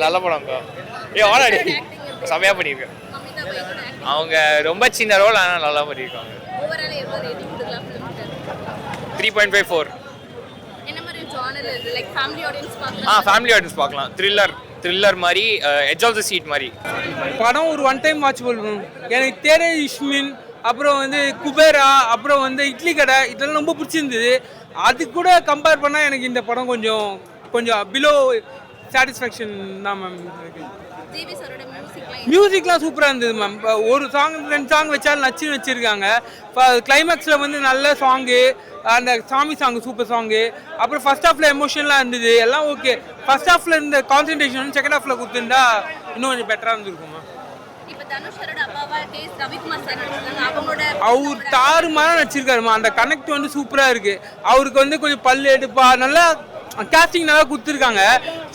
நல்ல படம்க்கா. ஆனாடி செமையா பண்ணியிருக்கேன். அவங்க ரொம்ப சின்ன ரோல் ஆனால் நல்லா பண்ணியிருக்காங்க. 3.54. ஃபேமிலி ஆடியன்ஸ் பார்க்கலாம். த்ரில்லர் மாதிரி, எட்ஜ் ஆஃப் தி சீட் மாதிரி. படம் ஒரு ஒன் டைம் வாட்ச் பண்ணுவோம். எனக்கு தேரே இஷ்மின், அப்புறம் குபேரா, அப்புறம் இட்லி கடை, இதெல்லாம் ரொம்ப பிடிச்சிருந்தது. அது கூட கம்பேர் பண்ணால் எனக்கு இந்த படம் கொஞ்சம் பிலோ சாட்டிஸ்ஃபேக்ஷன் தான் மேம். மியூசிக்லாம் சூப்பராக இருந்தது மேம். ஒரு சாங் 2 சாங் வச்சாலும் நச்சுன்னு வச்சுருக்காங்க. கிளைமேக்ஸில் நல்ல சாங்கு, அந்த சாமி சாங்கு சூப்பர் சாங்கு. அப்புறம் ஃபர்ஸ்ட் ஹாஃபில் எமோஷனலாக இருந்தது, எல்லாம் ஓகே. ஃபர்ஸ்ட் ஹாஃபில் இருந்த கான்சன்ட்ரேஷன் செகண்ட் ஹாஃபில் கொடுத்துருந்தா இன்னும் கொஞ்சம் பெட்டராக இருந்திருக்கும் மேம். அவர் தாறுமாறாக நடிச்சிருக்காருமா. அந்த கனெக்ட் சூப்பராக இருக்கு. அவருக்கு கொஞ்சம் பல்லு எடுப்பா, நல்லா கேஸ்டிங் நல்லா கொடுத்துருக்காங்க.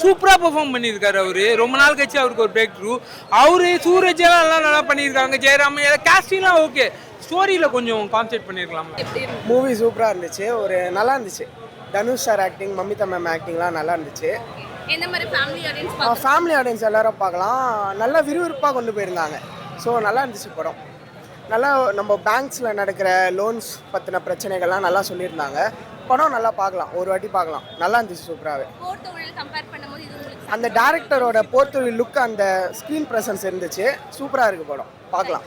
சூப்பராக பெர்ஃபார்ம் பண்ணியிருக்காரு அவரு. ரொம்ப நாள் கழிச்சு அவருக்கு ஒரு பிரேக் த்ரூ. அவரு சூரஜ் எல்லாம் நல்லா பண்ணியிருக்காங்க. ஜெயராம் கேஸ்டிங்லாம் ஓகே. ஸ்டோரியில் கொஞ்சம் கான்சென்ட்ரேட் பண்ணியிருக்கலாம். மூவி சூப்பராக இருந்துச்சு. ஒரு நல்லா இருந்துச்சு. Dhanush sir acting, Mamitha ma'am ஆக்டிங்லாம் நல்லா இருந்துச்சு. ஃபேமிலி ஆடியன்ஸ் எல்லாரும் பார்க்கலாம். நல்லா விறுவிறுப்பாக கொண்டு போயிருந்தாங்க. ஸோ நல்லா இருந்துச்சு படம். நல்லா நம்ம பேங்க்ஸில் நடக்கிற லோன்ஸ் பற்றின பிரச்சனைகள்லாம் நல்லா சொல்லியிருந்தாங்க. படம் நல்லா பார்க்கலாம், ஒரு வாட்டி பார்க்கலாம். நல்லா இருந்துச்சு சூப்பராகவே. அந்த டேரக்டரோட போர்த்தொழில் லுக், அந்த ஸ்க்ரீன் ப்ரெசன்ஸ் இருந்துச்சு. சூப்பராக இருக்குது படம், பார்க்கலாம்.